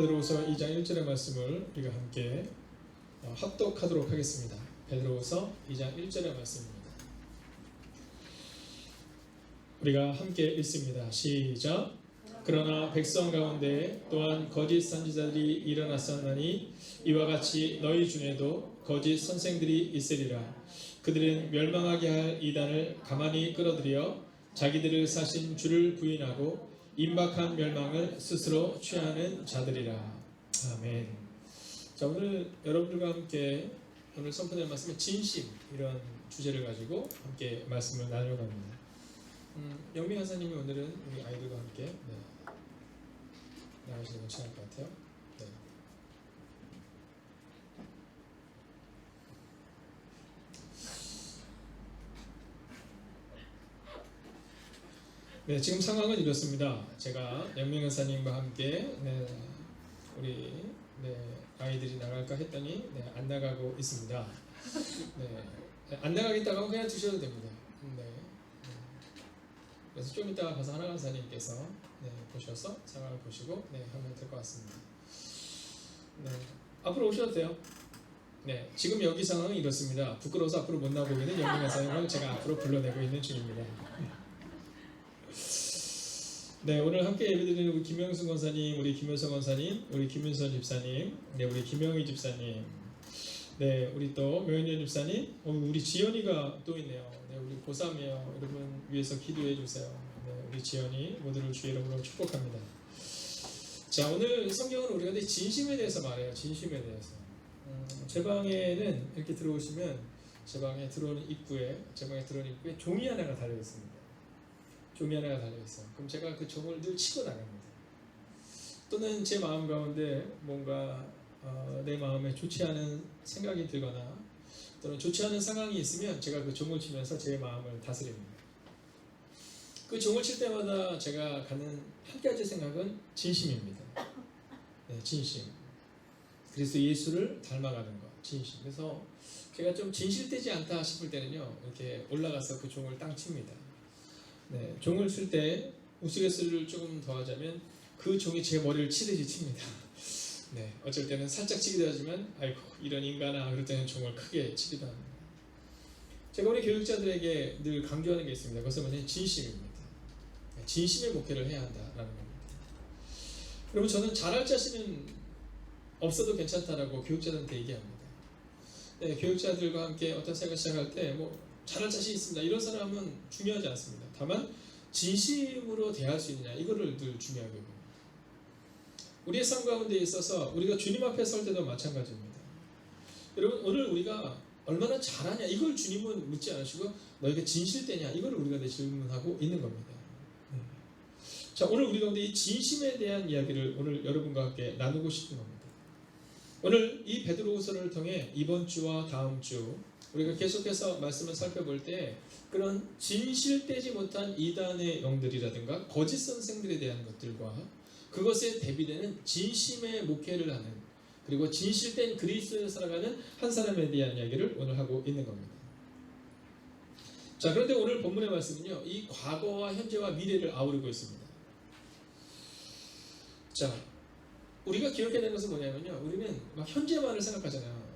베드로후서 2장 1절의 말씀을 우리가 함께 합독하도록 하겠습니다. 베드로후서 2장 1절의 말씀입니다. 우리가 함께 읽습니다. 시작. 그러나 백성 가운데 또한 거짓 선지자들이 일어났었나니 이와 같이 너희 중에도 거짓 선생들이 있으리라. 그들은 멸망하게 할 이단을 가만히 끌어들여 자기들을 사신 주를 부인하고 임박한 멸망을 스스로 취하는 자들이라. 아멘. 자, 오늘 여러분들과 함께 오늘 선포될 말씀은 진심, 이런 주제를 가지고 함께 말씀을 나누려고 합니다. 영미 간사님이 오늘은 우리 아이들과 함께 나가시는 건 괜찮을 것 같아요. 네, 지금 상황은 이렇습니다. 제가 영미 간사님과 함께 우리 아이들이 나갈까 했더니 안 나가고 있습니다. 안 나가겠다고 하면 그냥 두셔도 됩니다. 그래서 좀 이따 가서 하나 간사님께서 보셔서 상황을 보시고 하면 될 것 같습니다. 앞으로 오셔도 돼요. 지금 여기 상황은 이렇습니다. 부끄러워서 앞으로 못 나오고 있는 영미 간사님을 제가 앞으로 불러내고 있는 중입니다. 오늘 함께 예배드리는 우리 김영순 권사님, 우리 김효성 권사님, 우리 김윤선 집사님, 우리 김영희 집사님, 우리 또 명현전 집사님, 우리 지연이가 또 있네요. 우리 고3이에요. 여러분 위해서 기도해 주세요. 우리 지연이 모두를 주의 이름으로 축복합니다. 자, 오늘 성경은 우리가 진심에 대해서 말해요. 진심에 대해서. 제 방에는 이렇게 들어오시면 제 방에 들어오는 입구에 종이 하나가 달려 있습니다. 종이 하나가 달려있어요. 그럼 제가 그 종을 늘 치고 나갑니다. 또는 제 마음 가운데 뭔가 내 마음에 좋지 않은 생각이 들거나 또는 좋지 않은 상황이 있으면 제가 그 종을 치면서 제 마음을 다스립니다. 그 종을 칠 때마다 제가 가는 한 가지 생각은 진심입니다. 진심. 그리스도 예수를 닮아가는 것. 진심. 그래서 제가 좀 진실되지 않다 싶을 때는요, 이렇게 올라가서 그 종을 땅 칩니다. 종을 쓸 때 우스갯소리를 조금 더 하자면 그 종이 제 머리를 치듯이 칩니다. 어쩔 때는 살짝 치기도 하지만 아이고 이런 인간아, 그럴 때는 종을 크게 치기도 합니다. 제가 우리 교육자들에게 늘 강조하는 게 있습니다. 그것은 뭐냐면 진심입니다. 진심의 목회를 해야 한다라는 겁니다. 여러분, 저는 잘할 자신은 없어도 괜찮다라고 교육자들한테 얘기합니다. 교육자들과 함께 어떤 생각을 시작할 때 잘할 자신 있습니다, 이런 사람은 중요하지 않습니다. 다만 진심으로 대할 수 있느냐, 이거를 늘 중요하게 봅니다. 우리의 삶 가운데 있어서 우리가 주님 앞에 설 때도 마찬가지입니다. 여러분, 오늘 우리가 얼마나 잘하냐, 이걸 주님은 묻지 않으시고 너희가 진실되냐, 이걸 우리가 질문하고 있는 겁니다. 자, 오늘 우리 가운데 이 진심에 대한 이야기를 오늘 여러분과 함께 나누고 싶은 겁니다. 오늘 이 베드로후서를 통해 이번 주와 다음 주 우리가 계속해서 말씀을 살펴볼 때 그런 진실되지 못한 이단의 영들이라든가 거짓 선생들에 대한 것들과 그것에 대비되는 진심의 목회를 하는, 그리고 진실된 그리스도에 살아가는 한 사람에 대한 이야기를 오늘 하고 있는 겁니다. 자, 그런데 오늘 본문의 말씀은요, 이 과거와 현재와 미래를 아우르고 있습니다. 자, 우리가 기억해야 되는 것은 뭐냐면요, 우리는 막 현재만을 생각하잖아요.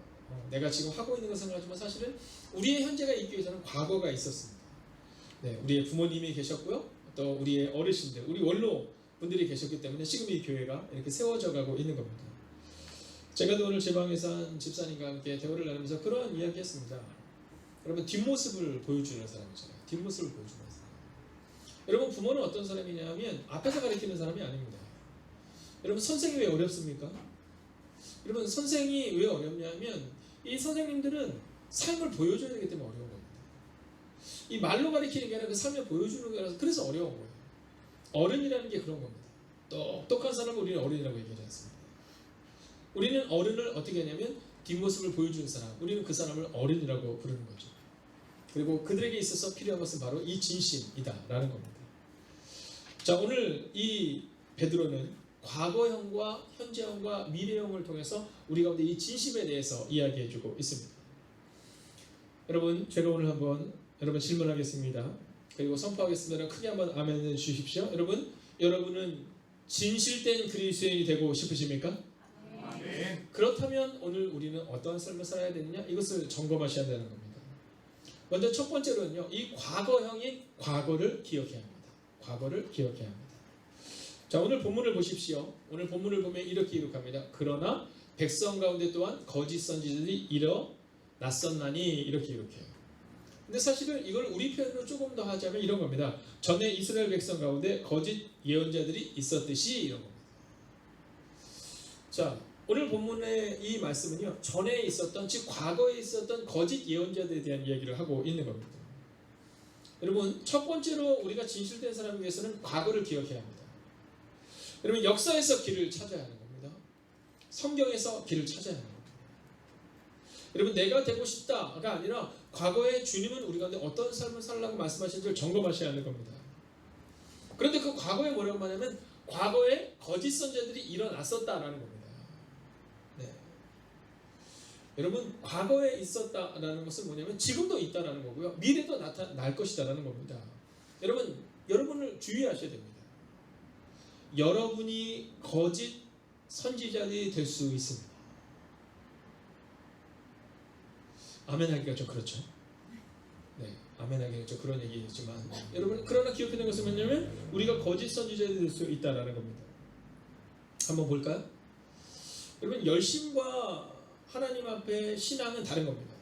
내가 지금 하고 있는 것을 생각하지만 사실은 우리의 현재가 있기 위해서는 과거가 있었습니다. 우리의 부모님이 계셨고요, 또 우리의 어르신들, 우리 원로 분들이 계셨기 때문에 지금 이 교회가 이렇게 세워져 가고 있는 겁니다. 제가 오늘 제 방에서 한 집사님과 함께 대화를 나누면서 그런 이야기 했습니다. 여러분, 뒷모습을 보여주는 사람이잖아요. 뒷모습을 보여주는 사람. 여러분, 부모는 어떤 사람이냐면 앞에서 가르치는 사람이 아닙니다. 여러분, 선생이 왜 어렵습니까? 여러분, 선생이 왜 어렵냐면 이 선생님들은 삶을 보여줘야 되기 때문에 어려운 겁니다. 이 말로 가르치는 게 아니라 그 삶을 보여주는 거라서 그래서 어려운 거예요. 어른이라는 게 그런 겁니다. 똑똑한 사람을 우리는 어른이라고 얘기하지 않습니다. 우리는 어른을 어떻게 하냐면 뒷모습을 보여주는 사람, 우리는 그 사람을 어른이라고 부르는 거죠. 그리고 그들에게 있어서 필요한 것은 바로 이 진심이다라는 겁니다. 자, 오늘 이 베드로는 과거형과 현재형과 미래형을 통해서 우리 가운데 이 진심에 대해서 이야기해주고 있습니다. 여러분, 제가 오늘 한번 여러분 질문하겠습니다. 그리고 선포하겠습니다. 크게 한번 아멘을 주십시오. 여러분은 진실된 그리스도인이 되고 싶으십니까? 아멘. 그렇다면 오늘 우리는 어떠한 삶을 살아야 되느냐? 이것을 점검하셔야 되는 겁니다. 먼저 첫 번째로는요, 이 과거형인 과거를 기억해야 합니다. 과거를 기억해야 합니다. 자, 오늘 본문을 보십시오. 오늘 본문을 보면 이렇게 기록합니다. 그러나 백성 가운데 또한 거짓 선지자들이 일어났었나니, 이렇게 기록해요. 근데 사실은 이걸 우리 표현으로 조금 더 하자면 이런 겁니다. 전에 이스라엘 백성 가운데 거짓 예언자들이 있었듯이, 이런 겁니다. 자, 오늘 본문의 이 말씀은요, 전에 있었던, 즉 과거에 있었던 거짓 예언자들에 대한 이야기를 하고 있는 겁니다. 여러분, 첫 번째로 우리가 진실된 사람을 위해서는 과거를 기억해야 합니다. 여러분, 역사에서 길을 찾아야 하는 겁니다. 성경에서 길을 찾아야 하는 겁니다. 여러분, 내가 되고 싶다가 아니라 과거에 주님은 우리 가운데 어떤 삶을 살라고 말씀하시는지를 점검하셔야 하는 겁니다. 그런데 그 과거에 뭐라고 말하냐면 과거에 거짓 선지자들이 일어났었다라는 겁니다. 네. 여러분, 과거에 있었다라는 것은 뭐냐면 지금도 있다라는 거고요. 미래도 나타날 것이다라는 겁니다. 여러분을 주의하셔야 됩니다. 여러분이 거짓 선지자들이 될 수 있습니다. 아멘 하기가 좀 그렇죠. 네, 아멘 하기가 좀 그런 얘기지만 여러분, 그러나 기억해야 되는 것은 뭐냐면 우리가 거짓 선지자들이 될 수 있다라는 겁니다. 한번 볼까요? 여러분, 열심과 하나님 앞에 신앙은 다른 겁니다.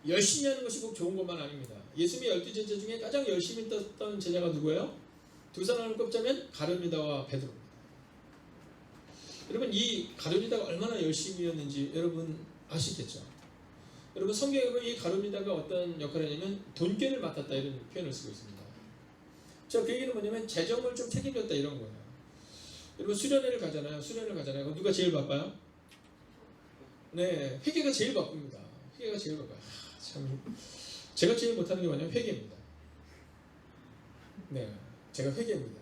열심히 하는 것이 꼭 좋은 것만 아닙니다. 예수님의 12제자 중에 가장 열심히 했던 제자가 누구예요? 두 사람을 꼽자면 가룟유다와 베드로입니다. 여러분, 이 가룟유다가 얼마나 열심히였는지 여러분 아시겠죠? 여러분, 성경에 보면 이 가룟유다가 어떤 역할을 하냐면 돈꾀를 맡았다, 이런 표현을 쓰고 있습니다. 자, 그 얘기는 뭐냐면 재정을 좀 책임졌다, 이런 거예요. 여러분, 수련회를 가잖아요. 그럼 누가 제일 바빠요? 네, 회계가 제일 바쁩니다. 회계가 제일 바빠요. 참, 제가 제일 못하는 게 뭐냐면 회계입니다. 네, 제가 회계입니다.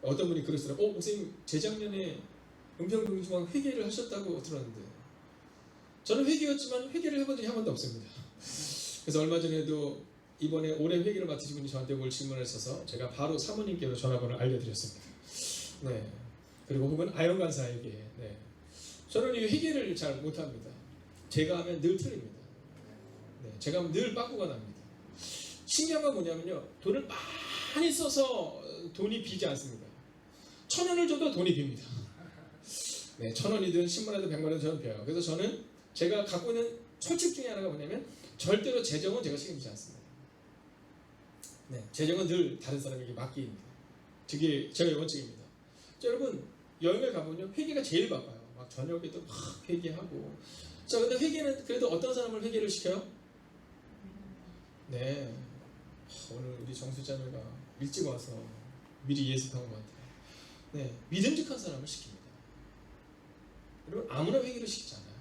어떤 분이 그러시더라고요. 목사님, 재작년에 은평동중앙 회계를 하셨다고 들었는데, 저는 회계였지만 회계를 해본 적이 한 번도 없습니다. 그래서 얼마 전에도 이번에 올해 회계를 맡으신 분이 저한테 뭘 질문하셔서 제가 바로 사모님께로 전화번호를 알려드렸습니다. 네, 그리고 혹은 아영 간사에게, 네, 저는 이 회계를 잘 못합니다. 제가 하면 늘 틀립니다. 네, 제가 하면 늘 빠꾸가 납니다. 신기한 건 뭐냐면요, 돈을 많이 써서 돈이 비지 않습니다. 1,000원을 줘도 돈이 빕니다. 네, 1,000원이든 10만원이든 100만원이든 저는 벼요. 그래서 저는 제가 갖고 있는 철칙 중에 하나가 뭐냐면 절대로 재정은 제가 책임지지 않습니다. 네, 재정은 늘 다른 사람에게 맡깁니다. 그게 제가 원칙입니다. 자, 여러분, 여행을 가보면 회계가 제일 바빠요. 막 저녁에도 막 회계하고. 자, 근데 회계는 그래도 어떤 사람을 회계를 시켜요? 네, 오늘 우리 정수자매가 일찍 와서 미리 예습한 것 같아요. 네, 믿음직한 사람을 시킵니다. 여러분, 아무나 회계를 시키지 않아요.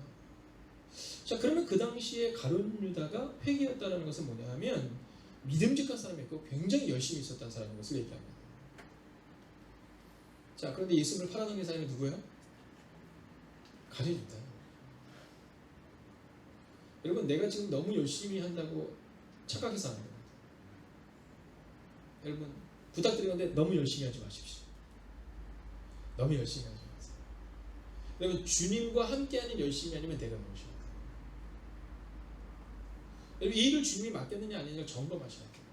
자, 그러면 그 당시에 가룟유다가 회계였다는 것은 뭐냐 하면 믿음직한 사람이었고 굉장히 열심히 있었다는 사람인 것을 얘기합니다. 자, 그런데 예수님을 팔아넘긴 사람이 누구예요? 가룟유다. 여러분, 내가 지금 너무 열심히 한다고 착각해서 하는 겁니다. 여러분, 부탁드리는데 너무 열심히 하지 마십시오. 너무 열심히 하지 마세요. 여러분, 주님과 함께하는 열심히 아니면 내려놓으셔야 돼요. 여러분, 이 일을 주님이 맡겼느냐 아니냐 점검하셔야 돼요.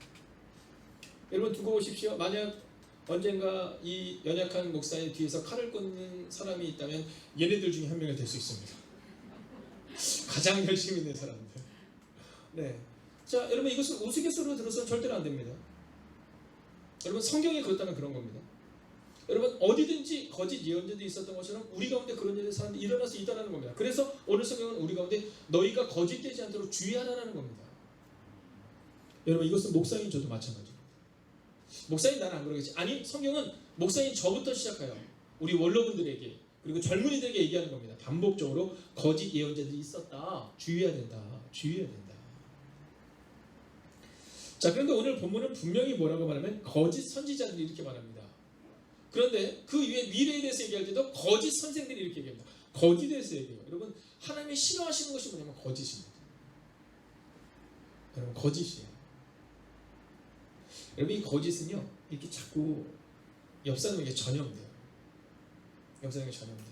여러분, 두고 보십시오. 만약 언젠가 이 연약한 목사의 뒤에서 칼을 꽂는 사람이 있다면 얘네들 중에 한 명이 될 수 있습니다. 가장 열심히 있는 사람들. 네. 자, 여러분, 이것을 우스갯소리로 들어서는 절대로 안 됩니다. 여러분, 성경이 그렇다면 그런 겁니다. 여러분, 어디든지 거짓 예언자들이 있었던 것처럼 우리 가운데 그런 일이 사람들이 일어날 수 있다는 겁니다. 그래서 오늘 성경은 우리 가운데 너희가 거짓되지 않도록 주의하라는 겁니다. 여러분, 이것은 목사인 저도 마찬가지입니다. 목사인 나는 안 그러겠지. 아니, 성경은 목사인 저부터 시작해요. 우리 원로분들에게, 그리고 젊은이들에게 얘기하는 겁니다. 반복적으로 거짓 예언자들이 있었다. 주의해야 된다. 주의해야 된다. 자, 그런데 오늘 본문은 분명히 뭐라고 말하면 거짓 선지자들이 이렇게 말합니다. 그런데 그 위에 미래에 대해서 얘기할 때도 거짓 선생들이 이렇게 얘기합니다. 거짓에 대해서 얘기해요. 여러분, 하나님이 싫어하시는 것이 뭐냐면 거짓입니다. 여러분, 거짓이에요. 여러분, 이 거짓은요, 이렇게 자꾸 옆 사람에게 전염돼요. 겸손하게 전합니다.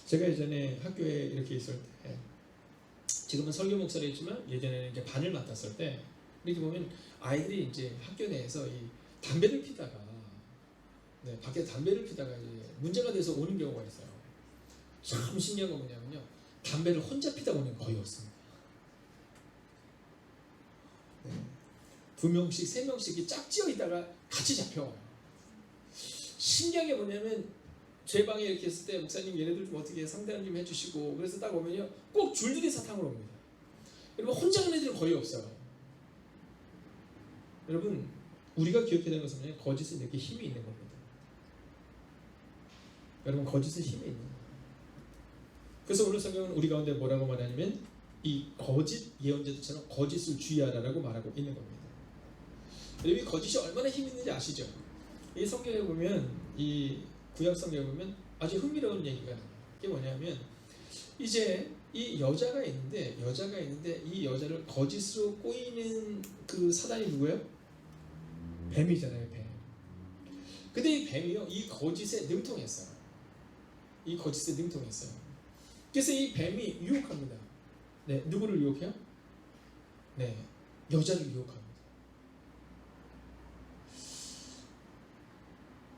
제가 예전에 학교에 이렇게 있을 때, 지금은 설교 목사를 했지만 예전에는 이제 반을 맡았을 때 이렇게 보면 아이들이 이제 학교 내에서 이 담배를 피다가 밖에 담배를 피다가 이제 문제가 돼서 오는 경우가 있어요. 참 신기한 건 뭐냐면요, 담배를 혼자 피다 오는 거의 없습니다. 2명씩 3명씩 짝지어 있다가 같이 잡혀와요. 신기한 게 뭐냐면 제 방에 이렇게 있을 때 목사님 얘네들 좀 어떻게 상담 좀 해주시고, 그래서 딱 오면요 꼭 줄줄이 사탕으로 옵니다. 여러분 혼자 가는 애들은 거의 없어요. 여러분 우리가 기억해야 되는 것은 뭐냐면 거짓은 이렇게 힘이 있는 겁니다. 여러분 거짓은 힘이 있는 거예요. 그래서 오늘 성경은 우리 가운데 뭐라고 말하냐면 이 거짓 예언자들처럼 거짓을 주의하라라고 말하고 있는 겁니다. 여러분 이 거짓이 얼마나 힘 있는지 아시죠? 이 성경에 보면, 이 구약 성경에 보면 아주 흥미로운 얘기가 나와요. 그게 뭐냐면 이제 이 여자가 있는데 이 여자를 거짓으로 꼬이는 그 사단이 누구예요? 뱀이잖아요, 뱀. 근데 이 뱀이요 이 거짓에 능통했어요. 그래서 이 뱀이 유혹합니다. 네, 누구를 유혹해요? 네, 여자를 유혹합니다.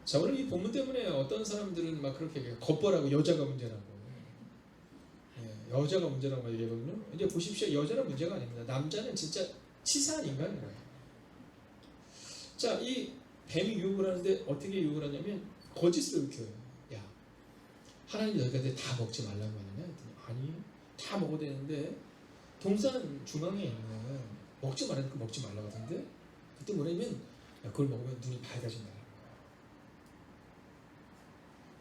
자, 오늘 이 본문 때문에 어떤 사람들은 막 그렇게 얘기해요. 겉보라고 여자가 문제라고. 네, 여자가 문제라고 얘기하거든요. 이제 보십시오. 여자는 문제가 아닙니다. 남자는 진짜 치사한 인간인 거예요. 자, 이 뱀이 유혹을 하는데 어떻게 유혹을 하냐면 거짓으로 유혹해요. 야, 하나님 너희한테 다 먹지 말라고 하느냐? 아니, 다 먹어도 되는데 동산 중앙에 있는 먹지 말라니까 먹지 말라고 하던데, 그때 뭐냐면 야, 그걸 먹으면 눈이 밝아진다.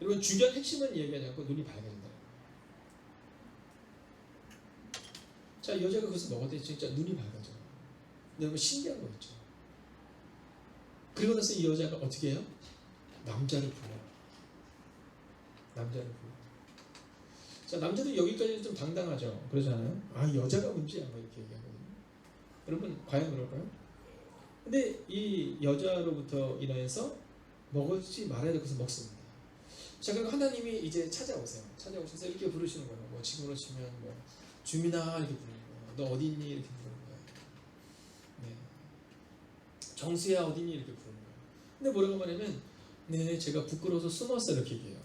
여러분 중요한 핵심은 얘기하지 않고 눈이 밝아진다. 자, 여자가 그것을 먹을 때 진짜 눈이 밝아져요. 여러분 신기한 거 있죠. 그리고 나서 이 여자가 어떻게 해요? 남자를 불러요. 자, 남자들 여기까지는 좀 당당하죠. 그러잖아요. 아, 여자가 문제야 뭐 이렇게 얘기하거든요. 여러분 과연 그럴까요? 근데 이 여자로부터 인하여서 먹지 말아야 될 것을 먹습니다. 자, 그럼 하나님이 이제 찾아오셔서 이렇게 부르시는 거예요. 뭐 지금으로 치면 뭐 주민아 이렇게 부르는 거예요. 너 어디 있니 이렇게 부르는 거예요. 네. 정수야 어디 있니 이렇게 부르는 거예요. 근데 뭐라고 말하면 네, 제가 부끄러워서 숨었어 이렇게 얘기해요.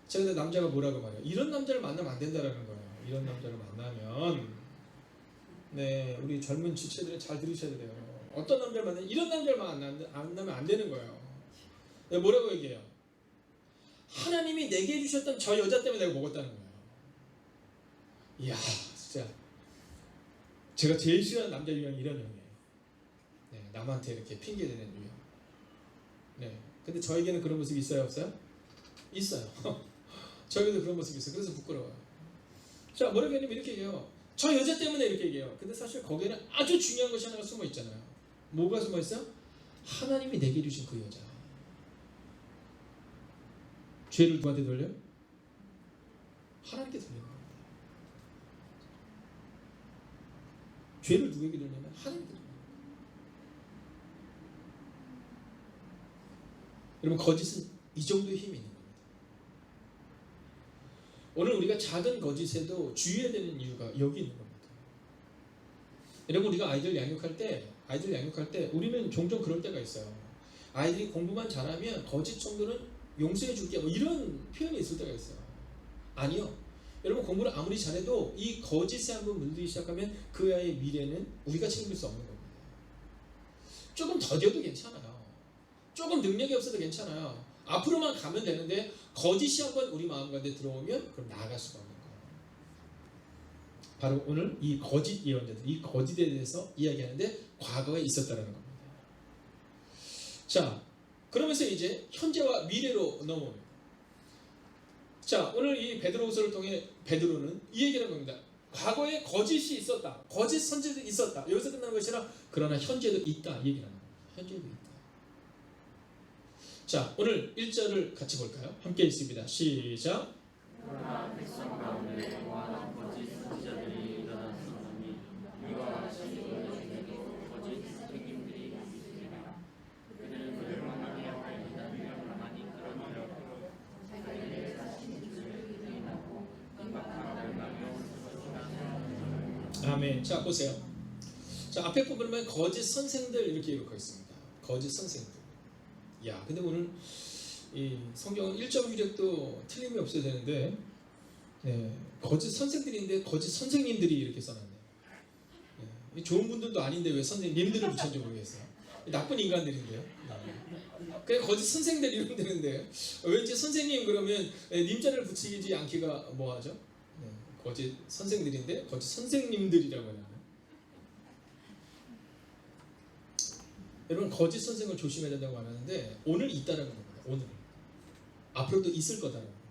자, 근데 남자가 뭐라고 말해요? 이런 남자를 만나면 안 된다라는 거예요. 이런 남자를 만나면, 네, 우리 젊은 지체들은 잘 들으셔야 돼요. 어떤 남자를 만나면 이런 남자를 만나면 안 되는 거예요. 네, 뭐라고 얘기해요? 하나님이 내게 해주셨던 저 여자 때문에 내가 먹었다는 거예요. 이야, 진짜 제가 제일 싫어하는 남자 유형이 이런 유형이에요. 네, 남한테 이렇게 핑계대는 유형. 네, 근데 저에게는 그런 모습이 있어요, 없어요? 있어요. 저에게도 그런 모습이 있어요. 그래서 부끄러워요. 자, 뭐라고 하냐면 이렇게 얘기해요. 저 여자 때문에 이렇게 얘기해요. 근데 사실 거기에는 아주 중요한 것이 하나가 숨어 있잖아요. 뭐가 숨어 있어요? 하나님이 내게 주신 그 여자. 죄를 누구한테 돌려요? 하나님께 돌리는 겁니다. 죄를 누구에게 돌리냐면 하나님께 돌립니다. 여러분 거짓은 이 정도의 힘이 있는 겁니다. 오늘 우리가 작은 거짓에도 주의해야 되는 이유가 여기 있는 겁니다. 여러분 우리가 아이들 양육할 때 우리는 종종 그럴 때가 있어요. 아이들이 공부만 잘하면 거짓 정도는 용서해 줄게 뭐 이런 표현이 있을 때가 있어요. 아니요. 여러분 공부를 아무리 잘해도 이 거짓에 한번 물들기 시작하면 그 아이의 미래는 우리가 책임질 수 없는 겁니다. 조금 더뎌도 괜찮아요. 조금 능력이 없어도 괜찮아요. 앞으로만 가면 되는데 거짓이 한번 우리 마음 가운데 들어오면 그럼 나아갈 수가 없는 거예요. 바로 오늘 이 거짓 예언자들, 이 거짓에 대해서 이야기하는데 과거에 있었다는 겁니다. 자, 그러면서 이제 현재와 미래로 넘어옵니다. 자, 오늘 이 베드로후서를 통해 베드로는 이 얘기를 하는 겁니다. 과거에 거짓이 있었다. 거짓 선지자들이 있었다. 여기서 끝나는 것이 아니라 그러나 현재도 있다. 이 얘기를 하는 겁니다. 현재도 있다. 자, 오늘 1절을 같이 볼까요? 함께 읽습니다. 시작. 그러나 백성 가운데 무한한 거짓 선지자들이 일어났으니 이와 같이 너희에게도 거짓 선생님들이 있으리라. 그들은 멸망하며 하나니 그러므로 아멘. 자, 보세요. 자, 앞에 보면 거짓 선생들 이렇게 이렇게 있습니다. 거짓 선생들. 야, 근데 오늘 이 성경 1점 휴력도 틀림이 없어야 되는데, 네, 거짓 선생들인데 거짓 선생님들이 이렇게 써놨네요. 네, 좋은 분들도 아닌데 왜 선생님들을 붙였는지 모르겠어요. 나쁜 인간들인데요. 네. 그냥 거짓 선생들 이러면 되는데 왠지 선생님 그러면 님자를 붙이지 않기가 뭐하죠? 네, 거짓 선생들인데 거짓 선생님들이라고 하나요? 여러분 거짓 선생을 조심해야 된다고 말하는데 오늘 있다라는 겁니다. 오늘 앞으로도 있을 거다라는 겁니다.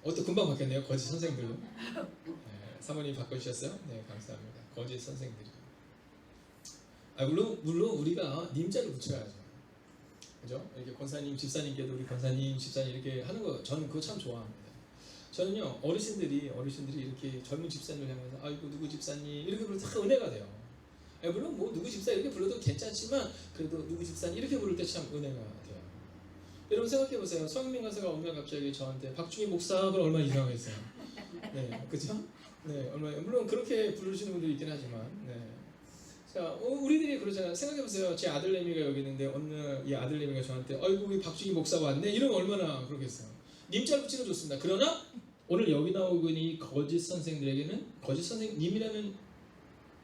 어또 금방 바뀌었네요. 거짓 선생들로. 네, 사모님 바꿔주셨어요? 네, 감사합니다. 거짓 선생들이. 물론 우리가 님자를 붙여야죠. 그죠? 이렇게 권사님, 집사님께도 우리 권사님, 집사님 이렇게 하는 거 저는 그거 참 좋아합니다. 저는요 어르신들이 이렇게 젊은 집사님을 향해서 아이고 누구 집사님 이렇게 부를 때 참 은혜가 돼요. 물론 뭐 누구 집사 이렇게 불러도 괜찮지만 그래도 누구 집사님 이렇게 부를 때 참 은혜가 돼요. 여러분 생각해 보세요. 성민 가사가 오면 갑자기 저한테 박중희 목사 그럼 얼마나 이상하겠어요. 네, 그죠? 네, 물론 그렇게 부르시는 분들이 있긴 하지만, 네. 자, 우리들이 그러잖아요. 생각해 보세요. 제 아들내미가 여기 있는데 어느 날 이 아들내미가 저한테 아이고 우리 박중희 목사가 왔네. 이러면 얼마나 그러겠어요. 님자를 붙이는 거 좋습니다. 그러나 오늘 여기 나오고 있는 이 거짓 선생들에게는 거짓 선생님이라는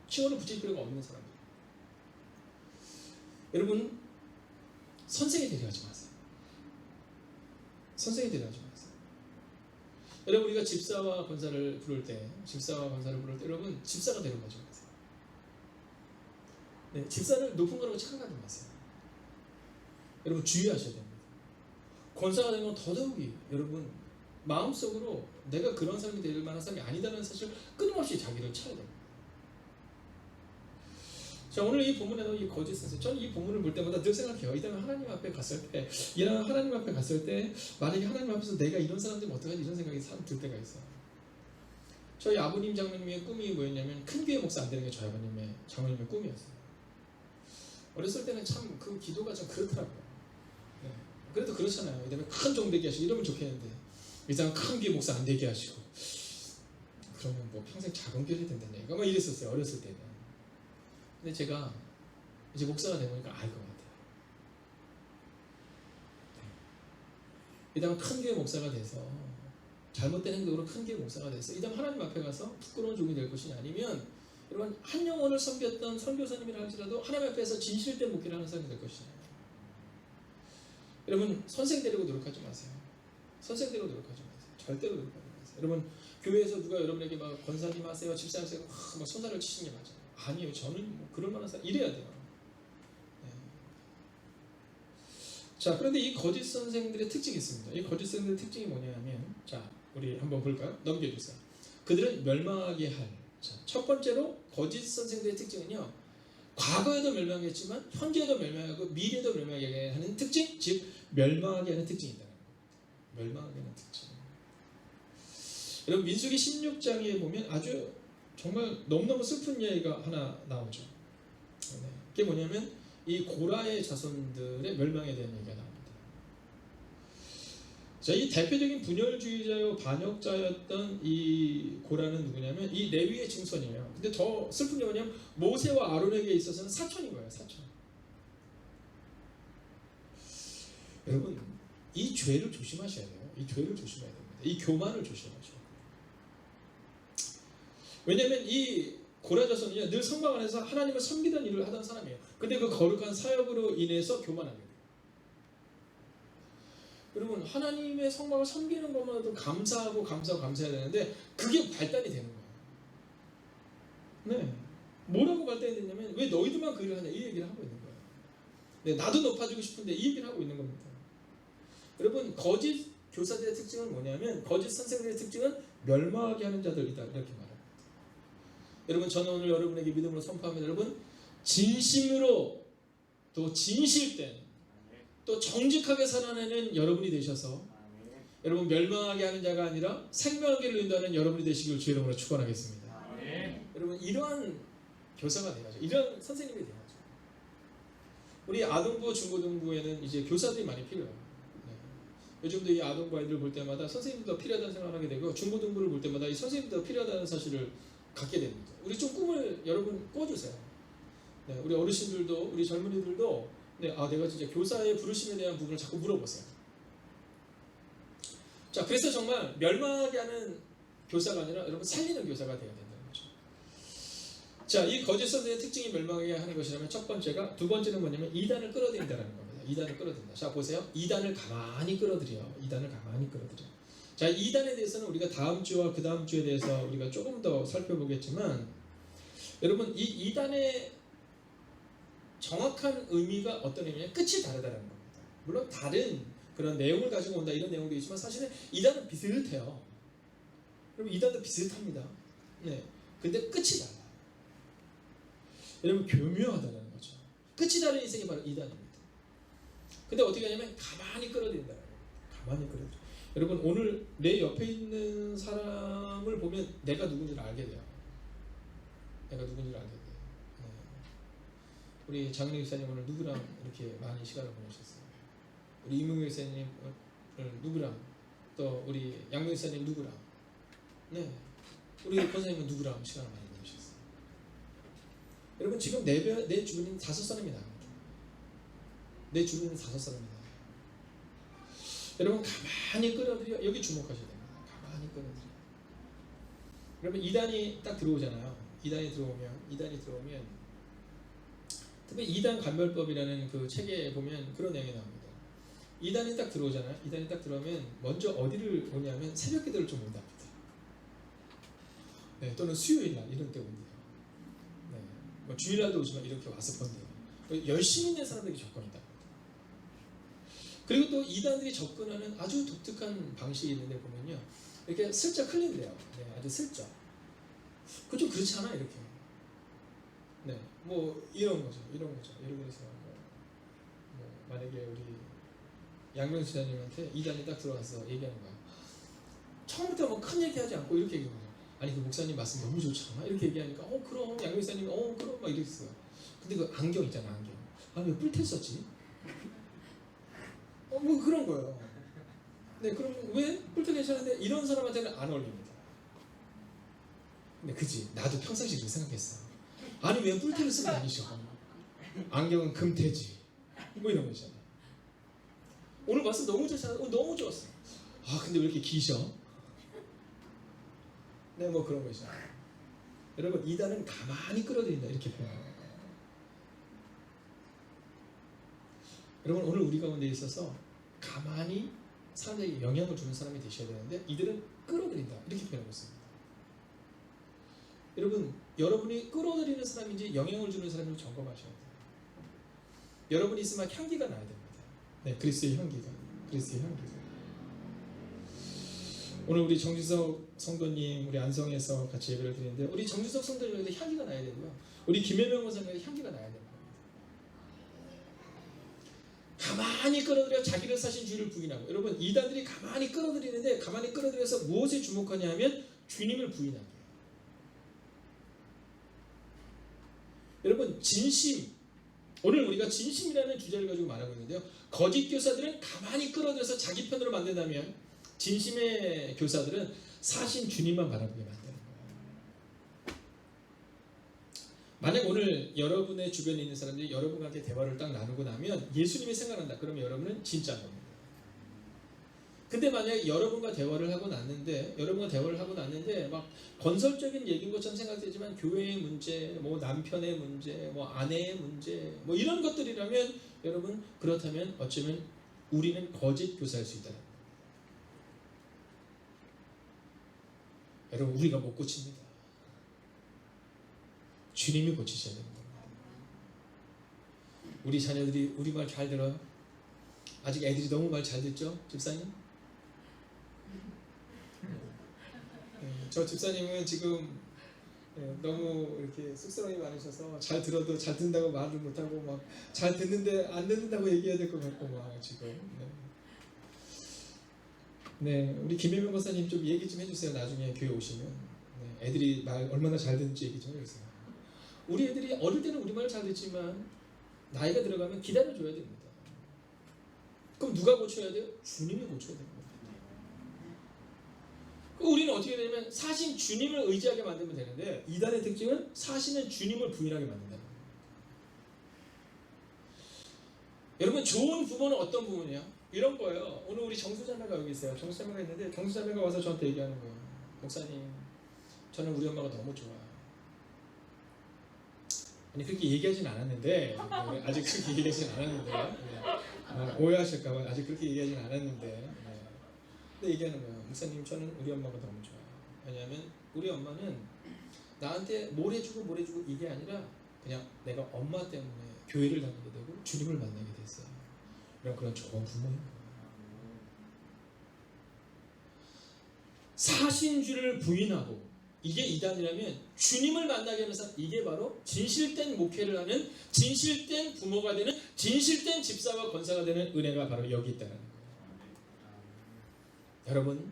칭호를 붙일 필요가 없는 사람들. 여러분 선생이 되려 하지 마세요. 선생이 되려 하지 마세요. 여러분 우리가 집사와 권사를 부를 때 여러분 집사가 되려 하지 마세요. 네, 집사를 높은 거라고 착각하지 마세요. 여러분 주의하셔야 됩니다. 권사가 되면 더더욱이 여러분 마음속으로 내가 그런 사람이 될 만한 사람이 아니다라는 사실 끊임없이 자기를 쳐야 됩니다. 자, 오늘 이 본문에도 이 거짓 선생, 저는 이 본문을 볼 때마다 늘 생각해요. 이따가 하나님 앞에 갔을 때, 만약에 하나님 앞에서 내가 이런 사람들은 어떡하지 이런 생각이 들 때가 있어요. 저희 아버님 장로님의 꿈이 뭐였냐면 큰 교회 목사 안 되는 게 저희 아버님의 장로님의 꿈이었어요. 어렸을 때는 참 그 기도가 좀 그렇더라고요. 네. 그래도 그렇잖아요. 그다음에 큰 종 되게 하시고 이러면 좋겠는데 이상 큰 교회 목사 안 되게 하시고 그러면 뭐 평생 작은 교회 된다는 얘기가 막 이랬었어요. 어렸을 때는. 근데 제가 이제 목사가 되보니까 알 것 같아요. 네. 이다음 큰 교회 목사가 돼서 잘못된 행동으로 큰 교회 목사가 돼서 이다음 하나님 앞에 가서 부끄러운 종이 될 것이 아니면 여러분 한 영혼을 섬겼던 선교사님이라 할지라도 하나님 앞에서 진실된 목회를 하는 사람이 될 것이에요. 여러분 선생 되려고 노력하지 마세요. 선생 되려고 노력하지 마세요. 절대로 노력하지 마세요. 여러분 교회에서 누가 여러분에게 막 권사님 하세요, 집사님 하세요, 막 손살을 치시는 게 맞아요. 아니에요. 저는 뭐 그럴 만한 사람 이래야 돼요. 네. 자, 그런데 이 거짓 선생들의 특징이 있습니다. 이 거짓 선생들의 특징이 뭐냐면, 자, 우리 한번 볼까요? 넘겨주세요. 그들은 멸망하게 할. 자, 첫 번째로 거짓 선생들의 특징은요, 과거에도 멸망했지만 현재에도 멸망하고 미래에도 멸망하게 하는 특징, 즉 멸망하게 하는 특징이 있다는 거예요. 멸망하게 하는 특징. 여러분 민수기 16장에 보면 아주 정말 너무너무 슬픈 이야기가 하나 나오죠. 네. 그게 뭐냐면 이 고라의 자손들의 멸망에 대한 얘기가 나옵니다. 자, 이 대표적인 분열주의자요 반역자였던 이 고라는 누구냐면 이 레위의 증손이에요. 근데 더 슬픈 게 뭐냐면 모세와 아론에게 있어서는 사촌인 거예요. 사촌. 여러분 이 죄를 조심하셔야 돼요. 이 죄를 조심해야 됩니다. 이 교만을 조심하셔야 돼요. 왜냐하면 이 고라 자손은요 늘 성막 안에서 하나님을 섬기던 일을 하던 사람이에요. 근데 그 거룩한 사역으로 인해서 교만하게 돼요. 여러분 하나님의 성막을 섬기는 것만으로도 감사해야 되는데 그게 발단이 되는 거예요. 네, 뭐라고 발단이 됐냐면 왜 너희들만 그 일을 하냐 이 얘기를 하고 있는 거예요. 네, 나도 높아지고 싶은데 이 얘기를 하고 있는 겁니다. 여러분 거짓 교사들의 특징은 뭐냐면 거짓 선생들의 특징은 멸망하게 하는 자들이다 이렇게 말합니다. 여러분 저는 오늘 여러분에게 믿음으로 선포합니다. 여러분 진심으로 또 진실된 또 정직하게 살아내는 여러분이 되셔서 여러분 멸망하게 하는 자가 아니라 생명하기를 인도하는 여러분이 되시길 주의 이름으로 축원하겠습니다. 여러분 이러한 교사가 되야죠. 이런 선생님이 되야죠. 우리 아동부 중고등부에는 이제 교사들이 많이 필요해요. 네. 요즘도 이 아동부 아이들 볼 때마다 선생님도 필요하다는 생각을 하게 되고 중고등부를 볼 때마다 이 선생님도 필요하다는 사실을 갖게 됩니다. 우리 좀 꿈을 여러분 꿔주세요. 네, 우리 어르신들도 우리 젊은이들도 네, 내가 진짜 교사의 부르심에 대한 부분을 자꾸 물어보세요. 자, 그래서 정말 멸망하게 하는 교사가 아니라 여러분 살리는 교사가 되어야 된다는 거죠. 자, 이 거짓 선생의 특징이 멸망하게 하는 것이라면 첫 번째가, 두 번째는 뭐냐면 이단을 끌어들인다는 겁니다. 이단을 끌어들인다. 자, 보세요. 이단을 가만히 끌어들여. 이단을 가만히 끌어들여. 자, 이단에 대해서는 우리가 다음 주와 그 다음 주에 대해서 우리가 조금 더 살펴보겠지만, 여러분 이 이단의 정확한 의미가 어떤 의미냐? 끝이 다르다는 겁니다. 물론 다른 그런 내용을 가지고 온다 이런 내용도 있지만 사실은 이단은 비슷해요. 여러분 이단도 비슷합니다. 네, 근데 끝이 달라. 여러분 교묘하다는 거죠. 끝이 다른 인생이 바로 이단입니다. 근데 어떻게 하냐면 가만히 끌어들인다는 거예요. 가만히 끌어들여. 여러분 오늘 내 옆에 있는 사람을 보면 내가 누군지를 알게 돼요. 내가 누군지를 알게 돼요. 네. 우리 장은희 목사님 오늘 누구랑 이렇게 많이 시간을 보내셨어요? 우리 이문경 목사님 누구랑, 또 우리 양명 목사님 누구랑, 네, 우리 권사님은 누구랑 시간을 많이 보내셨어요? 여러분 지금 내 주변인 5사람이 나옵니다. 내 주변인 5사람이다. 여러분 가만히 끌어들여. 여기 주목하셔야 됩니다. 가만히 끌어들여. 여러분 이단이 딱 들어오잖아요. 이단이 들어오면 특히 이단 감별법이라는 그 책에 보면 그런 내용이 나옵니다. 이단이 딱 들어오잖아요. 이단이 딱 들어오면 먼저 어디를 오냐면 새벽 기도를 좀 온답니다. 네, 또는 수요일 날 이런 때 온대요. 네, 뭐 주일날도 오지만 이렇게 와서 본대요. 열심히 있는 사람들이 접근한다. 그리고 또 이단들이 접근하는 아주 독특한 방식이 있는데 보면요, 이렇게 슬쩍 흘린대요. 네, 아주 슬쩍. 그 좀 그렇지 않아 이렇게. 네, 뭐 이런 거죠. 예를 들어서 뭐 만약에 우리 양명수 자님한테 이단이 딱 들어와서 얘기하는 거야. 처음부터 뭐 큰 얘기하지 않고 이렇게 얘기하는 거야. 아니 그 목사님 말씀 너무 좋잖아. 이렇게 얘기하니까 그럼 양명수님 그럼 막 이랬어요. 근데 그 안경 있잖아, 안경. 왜 뿔테 썼지? 뭐 그런 거예요. 네, 그럼 왜 뿔테 괜찮은데 이런 사람한테는 안 어울립니다. 근데 그지? 나도 평상시에 그렇게 생각했어. 아니 왜 뿔테를 쓰고 다니셔? 안경은 금태지. 뭐 이런 거 있잖아. 오늘 말씀 너무 좋잖아. 너무 좋았어. 근데 왜 이렇게 기셔? 네, 뭐 그런 거 있잖아. 여러분 이단은 가만히 끌어들인다 이렇게 표현합니다. 여러분 오늘 우리 가운데 있어서 가만히 사람들에게 영향을 주는 사람이 되셔야 되는데 이들은 끌어들인다 이렇게 표현하고 있습니다. 여러분 여러분이 끌어들이는 사람인지 영향을 주는 사람인지 점검하셔야 돼요. 여러분이 있으면 향기가 나야 됩니다. 네, 그리스도의 향기가. 오늘 우리 정지석 성도님 우리 안성에서 같이 예배를 드리는데 우리 정지석 성도님에게 향기가 나야 되고요. 우리 김혜명 권사님에게 향기가 나야 됩니다. 가만히 끌어들여 자기를 사신 주를 부인하고, 여러분 이단들이 가만히 끌어들이는데 가만히 끌어들여서 무엇에 주목하냐 하면 주님을 부인하게. 여러분 진심, 오늘 우리가 진심이라는 주제를 가지고 말하고 있는데요. 거짓 교사들은 가만히 끌어들여서 자기 편으로 만든다면 진심의 교사들은 사신 주님만 바라보게 만드는 거예요. 만약 오늘 여러분의 주변에 있는 사람들이 여러분과 함께 대화를 딱 나누고 나면 예수님이 생각난다. 그러면 여러분은 진짜인 겁니다. 근데 만약 여러분과 대화를 하고 났는데 막 건설적인 얘기인 것처럼 생각되지만 교회의 문제, 뭐 남편의 문제, 뭐 아내의 문제, 뭐 이런 것들이라면 여러분 그렇다면 어쩌면 우리는 거짓 교사일 수 있다. 여러분 우리가 못 고칩니다. 주님이 고치셔야 되는 겁니다. 우리 자녀들이 우리 말 잘 들어요? 아직 애들이 너무 말 잘 듣죠? 집사님? 저 집사님은 지금 너무 이렇게 쑥스러움이 많으셔서 잘 들어도 잘 듣는다고 말을 못하고 막 잘 듣는데 안 듣는다고 얘기해야 될 것 같고 막 지금. 네, 우리 김혜명 권사님 좀 얘기 좀 해주세요. 나중에 교회 오시면. 네, 애들이 말 얼마나 잘 듣는지 얘기 좀 해주세요. 우리 애들이 어릴 때는 우리 말 잘 듣지만 나이가 들어가면 기다려줘야 됩니다. 그럼 누가 고쳐야 돼요? 주님이 고쳐야 됩니다. 우리는 어떻게 되냐면 사신 주님을 의지하게 만들면 되는데, 이단의 특징은 사시는 주님을 부인하게 만든다는 거예요. 여러분, 좋은 부모는 어떤 부모냐? 이런 거예요. 오늘 우리 정수자매가 여기 있어요. 정수자매가 있는데 정수자매가 와서 저한테 얘기하는 거예요. 목사님, 저는 우리 엄마가 너무 좋아요. 아니, 그렇게 얘기하진 않았는데, 아직 그렇게 얘기하진 않았는데, 오해하실까봐 아직 그렇게 얘기하진 않았는데, 근데 얘기하는 거예요. 목사님, 저는 우리 엄마가 너무 좋아요. 왜냐하면 우리 엄마는 나한테 뭘 해주고 이게 아니라 그냥 내가 엄마 때문에 교회를 다니게 되고 주님을 만나게 됐어요. 그런 좋은 부모인 거예요. 사신 주를 부인하고, 이게 이단이라면 주님을 만나게 하는 사람, 이게 바로 진실된 목회를 하는, 진실된 부모가 되는, 진실된 집사와 권사가 되는 은혜가 바로 여기 있다는 거예요. 여러분,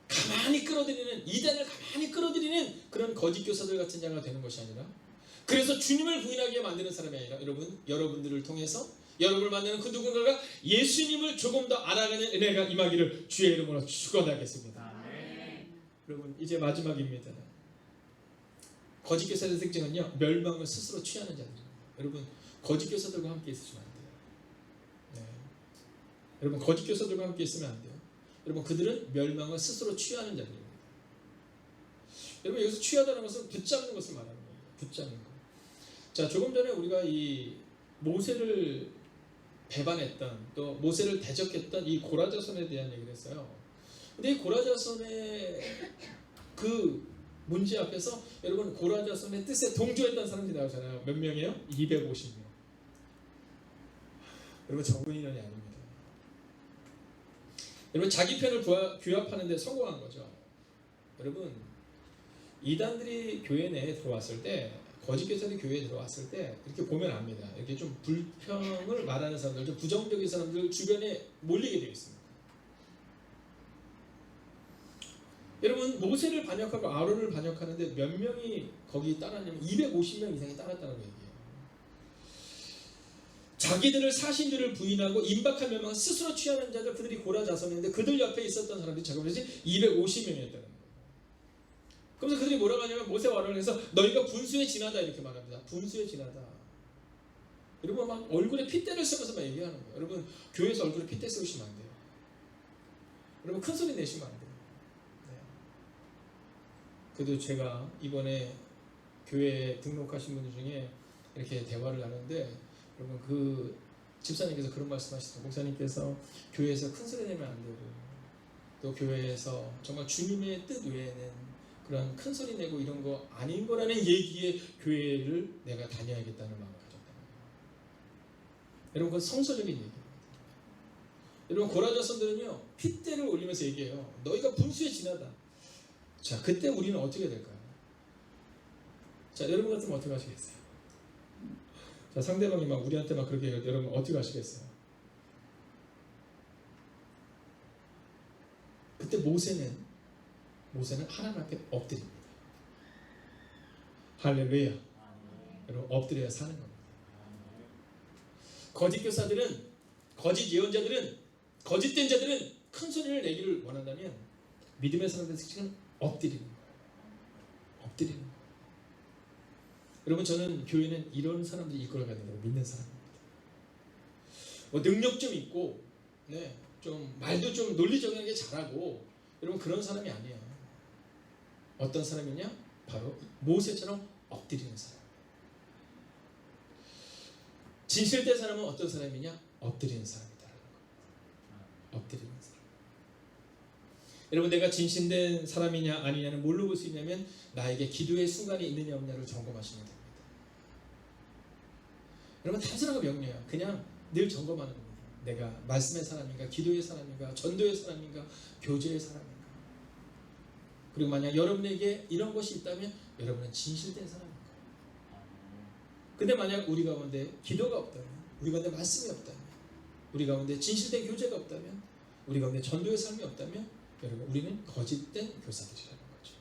가만히 끌어들이는, 이단을 가만히 끌어들이는 그런 거짓 교사들 같은 자가 되는 것이 아니라, 그래서 주님을 부인하게 만드는 사람이 아니라, 여러분들을 통해서 여러분을 만나는 그 누군가가 예수님을 조금 더 알아가는 은혜가 임하기를 주의 이름으로 축원하겠습니다. 여러분, 이제 마지막입니다. 거짓 교사의 특징은요, 멸망을 스스로 취하는 자들입니다. 여러분, 거짓 교사들과 함께 있으시면 안 돼요. 네. 여러분, 거짓 교사들과 함께 있으면 안 돼요. 여러분, 그들은 멸망을 스스로 취하는 자들입니다. 여러분, 여기서 취하다는 것은 붙잡는 것을 말하는 거예요. 붙잡는 거. 자, 조금 전에 우리가 이 모세를 배반했던, 또 모세를 대적했던 이 고라자손에 대한 얘기를 했어요. 근데 이 고라자손의 그 문제 앞에서 여러분, 고라자손의 뜻에 동조했던 사람들이 나오잖아요. 몇 명이에요? 250명. 여러분, 적은 인원이 아닙니다. 여러분, 자기 편을 규합하는 데 성공한 거죠. 여러분, 이단들이 교회 내에 들어왔을 때, 거짓 교사들이 교회에 들어왔을 때 이렇게 보면 압니다. 이렇게 좀 불평을 말하는 사람들, 좀 부정적인 사람들 주변에 몰리게 되어 있습니다. 여러분, 모세를 반역하고 아론을 반역하는데 몇 명이 거기 따랐냐면 250명 이상이 따랐다는 얘기예요. 자기들을, 사신들을 부인하고 임박한 멸망을 스스로 취하는 자들, 그들이 고라자손인데 그들 옆에 있었던 사람들이 잠깐만요, 250명이었다는 거예요. 그래서 그들이 뭐라고 하냐면, 모세와 아론을 해서 너희가 분수에 지나다 이렇게 말합니다. 분수에 지나다. 여러분, 막 얼굴에 핏대를 쓰면서 막 얘기하는 거예요. 여러분, 교회에서 얼굴에 핏대 쓰시면 안 돼요. 여러분, 큰 소리 내시면 안 돼요. 네. 그래도 제가 이번에 교회에 등록하신 분들 중에 이렇게 대화를 나누는데, 여러분, 그 집사님께서 그런 말씀하시더라고요. 목사님께서 교회에서 큰 소리 내면 안 되고, 또 교회에서 정말 주님의 뜻 외에는 그런 큰 소리 내고 이런 거 아닌 거라는 얘기에 교회를 내가 다녀야겠다는 마음을 가졌다는 거예요. 여러분, 그건 성서적인 얘기입니다. 여러분, 고라자손들은요, 핏대를 올리면서 얘기해요. 너희가 분수에 지나다. 자, 그때 우리는 어떻게 될까요? 자, 여러분 같으면 어떻게 하시겠어요? 자, 상대방이 막 우리한테 막 그렇게 해요. 여러분 어떻게 하시겠어요? 그때 모세는 하나님 앞에 엎드립니다. 할렐루야. 여러분, 엎드려야 사는 겁니다. 거짓 교사들은, 거짓 예언자들은, 거짓된 자들은 큰 소리를 내기를 원한다면 믿음의 사람들의 특징은 엎드리는 거예요. 엎드리는 거예요. 여러분, 저는 교회는 이런 사람들이 이끌어가야 된다고 믿는 사람입니다. 뭐 능력 좀 있고, 네, 좀 말도 좀 논리적이게 잘하고, 여러분, 그런 사람이 아니에요. 어떤 사람이냐? 바로 모세처럼 엎드리는 사람. 진실된 사람은 어떤 사람이냐? 엎드리는 사람이다라는 겁니다. 엎드리는 사람. 여러분, 내가 진실된 사람이냐 아니냐는 뭘로 볼 수 있냐면, 나에게 기도의 순간이 있느냐 없느냐를 점검하시면 됩니다. 여러분, 단순하고 명료해요. 그냥 늘 점검하는 겁니다. 내가 말씀의 사람인가, 기도의 사람인가, 전도의 사람인가, 교제의 사람인가. 그리고 만약 여러분에게 이런 것이 있다면 여러분은 진실된 사람인 거예요. 근데 만약 우리 가운데 기도가 없다면, 우리 가운데 말씀이 없다면, 우리 가운데 진실된 교제가 없다면, 우리 가운데 전도의 삶이 없다면, 여러분, 우리는 거짓된 교사들이라는 거죠.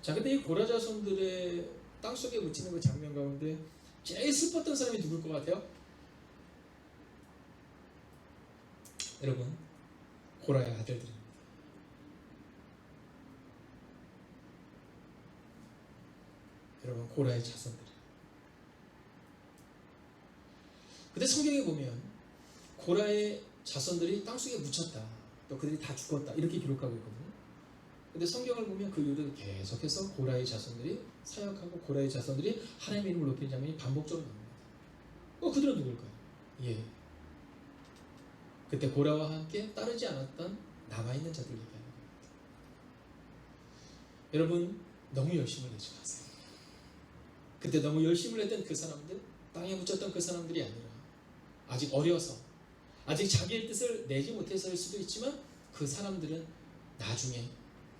자, 근데 이 고라자손들의 땅속에 묻히는 그 장면 가운데 제일 슬펐던 사람이 누굴 것 같아요? 여러분, 고라의 아들들입니다. 여러분 고라의 자손들. 근데 성경에 보면 고라의 자손들이 땅속에 묻혔다. 또 그들이 다 죽었다. 이렇게 기록하고 있거든요. 근데 성경을 보면 그 이후로 계속해서 고라의 자손들이 사역하고 고라의 자손들이 하나님의 이름을 높이는 장면이 반복적으로 나옵니다. 그들은 누굴까요? 예. 그때 고라와 함께 따르지 않았던 남아있는 자들 얘기하는 겁니다. 여러분 너무 열심을 내지 마세요. 그때 너무 열심을 했던 그 사람들, 땅에 묻혔던 그 사람들이 아니라 아직 어려서 아직 자기의 뜻을 내지 못해서일 수도 있지만 그 사람들은 나중에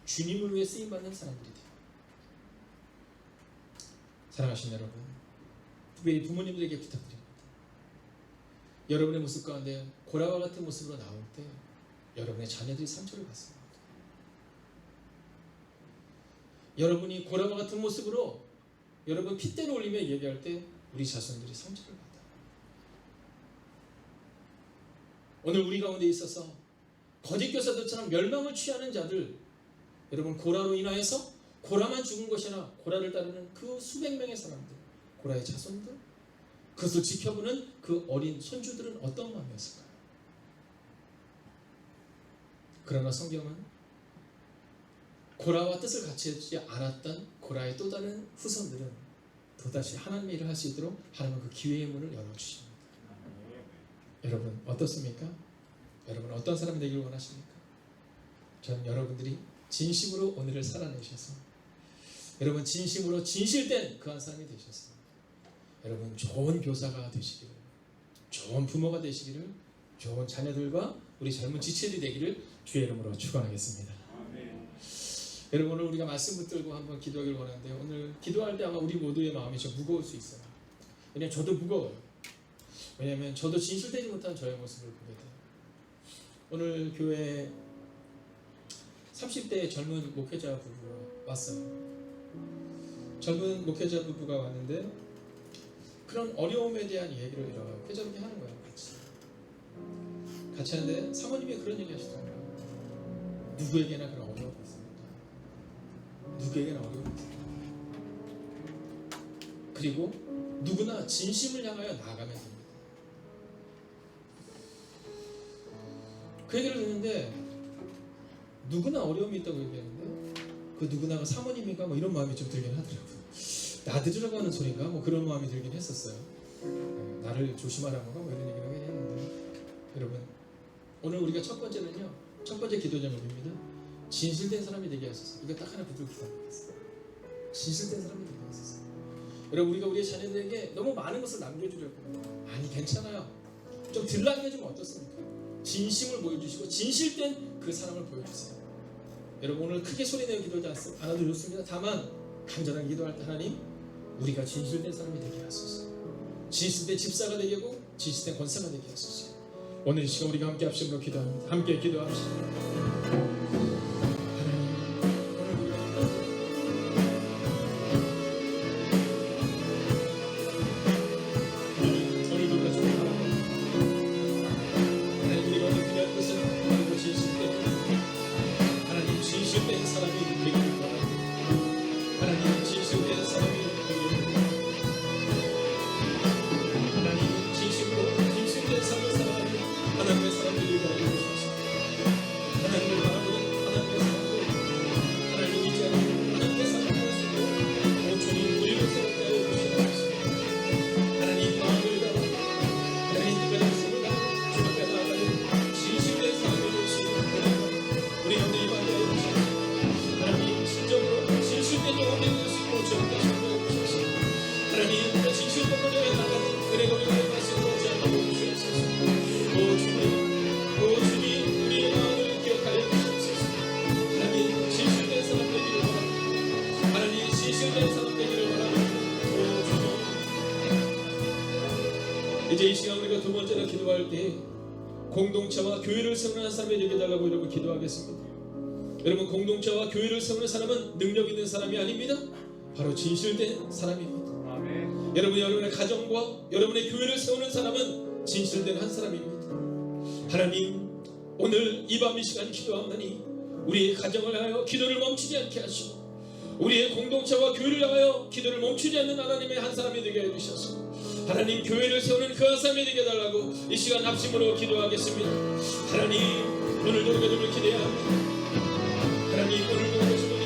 주님을 위해 쓰임받는 사람들이 돼요. 사랑하시는 여러분, 특별히 부모님들에게 부탁드립니다. 여러분의 모습 가운데 고라와 같은 모습으로 나올 때 여러분의 자녀들이 상처를 받습니다. 여러분이 고라와 같은 모습으로 여러분 핏대를 올리며 얘기할 때 우리 자손들이 상처를 받아요. 오늘 우리 가운데 있어서 거짓 교사들처럼 멸망을 취하는 자들, 여러분 고라로 인하여서 고라만 죽은 것이 아니라 고라를 따르는 그 수백 명의 사람들, 고라의 자손들, 그것을 지켜보는 그 어린 손주들은 어떤 마음이었을까요? 그러나 성경은 고라와 뜻을 같이 하지 않았던 고라의 또 다른 후손들은 또다시 하나님의 일을 할 수 있도록 하나님은 그 기회의 문을 열어주십니다. 여러분 어떻습니까? 여러분 어떤 사람이 되기를 원하십니까? 저는 여러분들이 진심으로 오늘을 살아내셔서 여러분 진심으로 진실된 그 한 사람이 되셔서 여러분 좋은 교사가 되시기를, 좋은 부모가 되시기를, 좋은 자녀들과 우리 젊은 지체들이 되기를 주의 이름으로 축원하겠습니다. 여러분 오늘 우리가 말씀 붙들고 한번 기도하기를 원하는데요. 오늘 기도할 때 아마 우리 모두의 마음이 좀 무거울 수 있어요. 왜냐하면 저도 무거워요. 왜냐하면 저도 진실되지 못한 저의 모습을 보게 돼요. 오늘 교회에 30대 젊은 목회자 부부가 왔어요. 젊은 목회자 부부가 왔는데 그런 어려움에 대한 얘기를 이렇게 저렇게 하는 거예요. 같이 하는데 사모님이 그런 얘기 하시더라고요. 누구에게나 그런 어려움이 있습니다. 누구에게나 어려움이 있습니다. 그리고 누구나 진심을 향하여 나아가면 됩니다. 그 얘기를 듣는데 누구나 어려움이 있다고 얘기하는데 그 누구나가 사모님인가 뭐 이런 마음이 좀 들긴 하더라고요. 나 들으라고 하는 소리인가 뭐 그런 마음이 들긴 했었어요. 나를 조심하라고 뭐 이런 얘기를 하긴 했는데 여러분 오늘 우리가 첫 번째는요, 첫 번째 기도 제목입니다. 진실된 사람이 되게 하소서. 이거 딱 하나 붙들고 기도하겠습니다. 진실된 사람이 되게 하소서. 여러분 우리가 우리의 자녀들에게 너무 많은 것을 남겨주려고 아니 괜찮아요. 좀 덜 남겨주면 어떻습니까? 진심을 보여주시고 진실된 그 사랑을 보여주세요. 여러분 오늘 크게 소리내어 기도하지 않아도 좋습니다. 다만 간절하게 기도할 때 하나님 우리가 진실된 사람이 되게 하소서. 진실된 집사가 되게 하고 진실된 권사가 되게 하소서. 오늘 이 시간 우리가 함께 합심으로 기도합니다. 함께 기도합시다. 이제 이 시간 우리가 두 번째로 기도할 때 공동체와 교회를 세우는 한 사람이 되게 달라고 여러분 기도하겠습니다. 여러분 공동체와 교회를 세우는 사람은 능력 있는 사람이 아닙니다. 바로 진실된 사람입니다. 아멘. 여러분 여러분의 가정과 여러분의 교회를 세우는 사람은 진실된 한 사람입니다. 하나님 오늘 이 밤 이 시간 기도하오나니 우리의 가정을 하여 기도를 멈추지 않게 하시고 우리의 공동체와 교회를 향하여 기도를 멈추지 않는 하나님의 한 사람이 되게 해주셔서 하나님 교회를 세우는 그 한 사람이 되게 해달라고 이 시간 합심으로 기도하겠습니다. 하나님 오늘도 우리가 좀 기대합니다. 하나님 오늘도 우리가 좀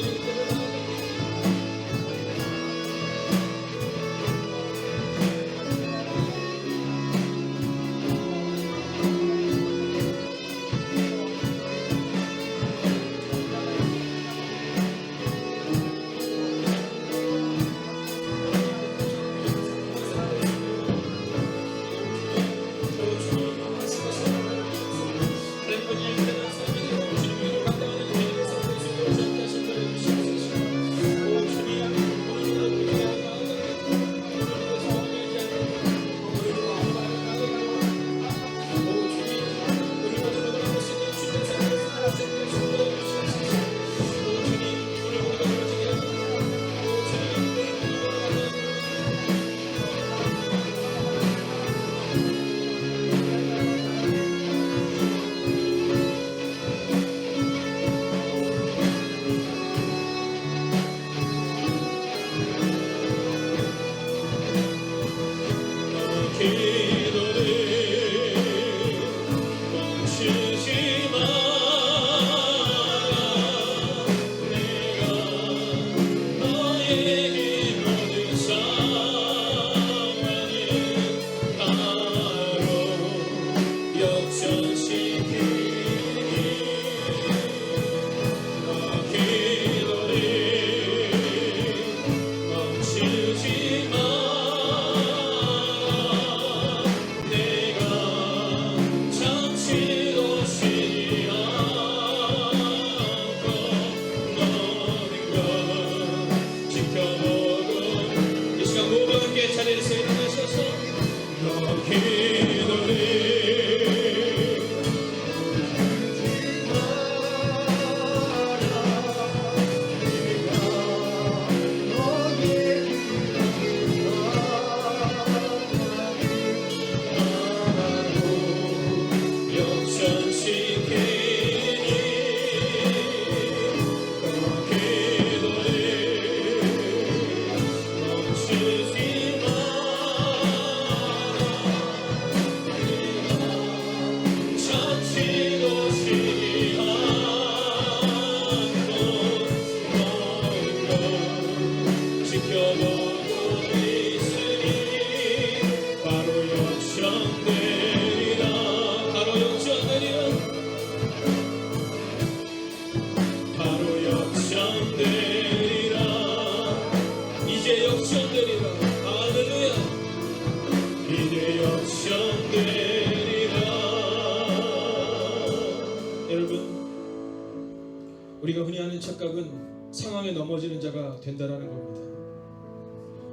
우리가 흔히 하는 착각은 상황에 넘어지는 자가 된다라는 겁니다.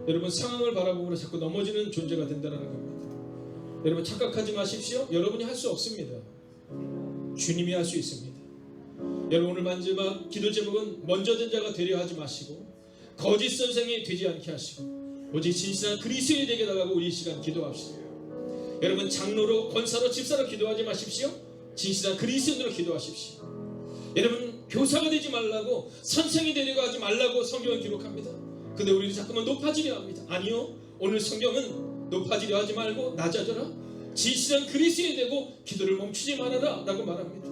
여러분 상황을 바라보고 자꾸 넘어지는 존재가 된다라는 겁니다. 여러분 착각하지 마십시오. 여러분이 할 수 없습니다. 주님이 할 수 있습니다. 여러분 오늘 마지막 기도 제목은 먼저 된 자가 되려 하지 마시고 거짓 선생이 되지 않게 하시고 오직 진실한 그리스도인이 되게 달라고 우리 이 시간 기도합시다. 여러분 장로로 권사로 집사로 기도하지 마십시오. 진실한 그리스도인으로 기도하십시오. 여러분 교사가 되지 말라고 선생이 되려고 하지 말라고 성경은 기록합니다. 근데 우리는 자꾸만 높아지려 합니다. 아니요, 오늘 성경은 높아지려 하지 말고 낮아져라, 진실한 그리스도인이 되고 기도를 멈추지 말아라 라고 말합니다.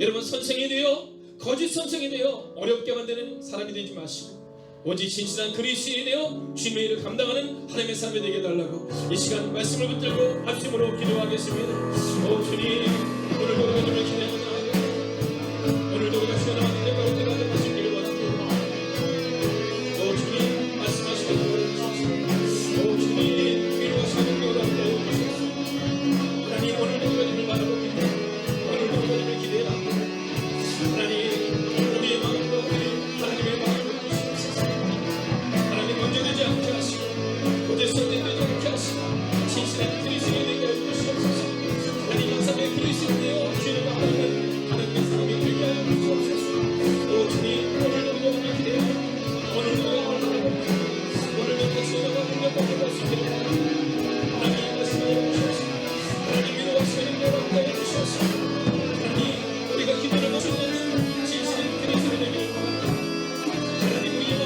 여러분 선생이 되어 거짓 선생이 되어 어렵게 만드는 사람이 되지 마시고 오직 진실한 그리스도인이 되어 주님의 일을 감당하는 하나님의 사람이 되게 해달라고 이 시간 말씀을 붙들고 합심으로 기도하겠습니다. 오 주님, 오늘도 우리가 좀 기대합니다. 오늘도 우리가 주여 나왔는데 가운데 가져가시기를 원합니다. 오 주님 말씀하시는 걸 주시옵소서. 오 주님 위로하시는 걸 주시옵소서. 하나님 오늘도 우리가 주님을 바라봅니다. 오늘도 우리가 주님을 기대합니다. 하나님 우리의 마음과 하나님의 마음을 주시옵소서. 하나님 먼저 되지 않게 하시고 고제 선택되지 않게 하시고 진실한 그리스도인이 되게 해주시옵소서. 하나님 영상의 그리스도인이여 주님을 바라는 하나님의 사람이 되게 하여 주시옵소서. 오 주님 오늘도 우리가 기대합니다. 오늘도 우리가 바라봅니다. 오늘도 다시나가 공격받게 할 수 있기를 바랍니다. 하나님 말씀하여 주시옵소서. 하나님 위로하시는 대로 함께 해주시옵소서. 하나님 우리가 기도를 멈추는 진실한 그리스도인이 되기를 바랍니다. 하나님 우리의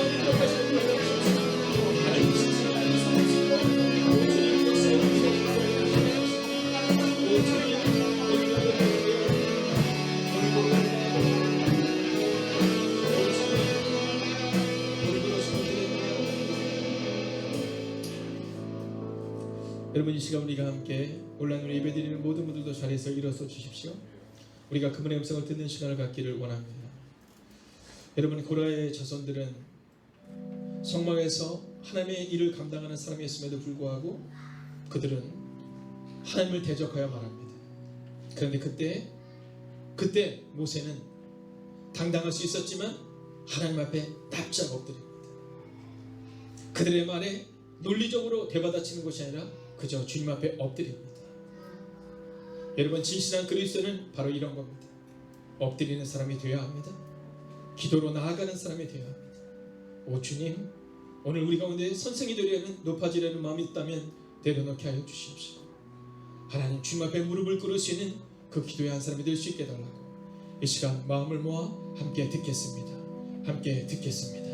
여러분, 이 시간 우리가 함께 온라인으로 예배드리는 모든 분들도 자리에서 일어서 주십시오. 우리가 그분의 음성을 듣는 시간을 갖기를 원합니다. 여러분, 고라의 자손들은 성막에서 하나님의 일을 감당하는 사람이었음에도 불구하고 그들은 하나님을 대적하여 말합니다. 그런데 그때 모세는 당당할 수 있었지만 하나님 앞에 납작 엎드립니다. 그들의 말에 논리적으로 대받아치는 것이 아니라 그저 주님 앞에 엎드립니다. 여러분, 진실한 그리스도는 바로 이런 겁니다. 엎드리는 사람이 되어야 합니다. 기도로 나아가는 사람이 되어야 합니다. 오 주님, 오늘 우리 가운데 선생이 되려는 높아지려는 마음이 있다면 내려놓게 하여 주십시오. 하나님, 주님 앞에 무릎을 꿇을 수 있는 그 기도의 한 사람이 될 수 있게 해달라고 이 시간 마음을 모아 함께 듣겠습니다. 함께 듣겠습니다.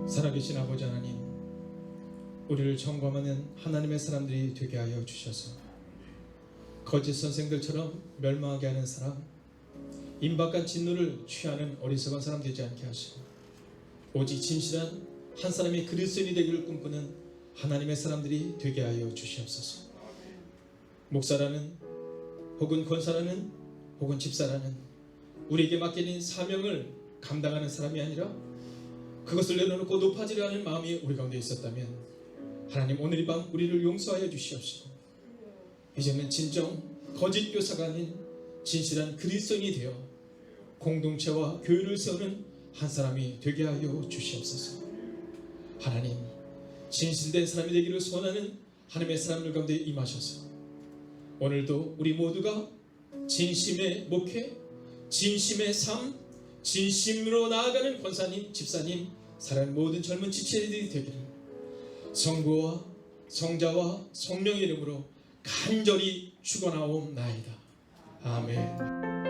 살아계신 아버지 하나님, 우리를 점검하는 하나님의 사람들이 되게 하여 주셔서 거짓 선생들처럼 멸망하게 하는 사람, 임박한 진노를 취하는 어리석은 사람 되지 않게 하시고 오직 진실한 한 사람의 그리스도인이 되기를 꿈꾸는 하나님의 사람들이 되게 하여 주시옵소서. 목사라는 혹은 권사라는 혹은 집사라는 우리에게 맡겨진 사명을 감당하는 사람이 아니라 그것을 내려놓고 높아지려 하는 마음이 우리 가운데 있었다면 하나님, 오늘 이 밤 우리를 용서하여 주시옵시고 이제는 진정 거짓 교사가 아닌 진실한 그리스도인이 되어 공동체와 교회를 세우는 한 사람이 되게 하여 주시옵소서. 하나님, 진실된 사람이 되기를 소원하는 하나님의 사람들 가운데 임하셔서 오늘도 우리 모두가 진심의 목회, 진심의 삶, 진심으로 나아가는 권사님, 집사님, 사랑하는 모든 젊은 지체들이 되기를 성부와 성자와 성령의 이름으로 간절히 축원하옵나이다. 아멘.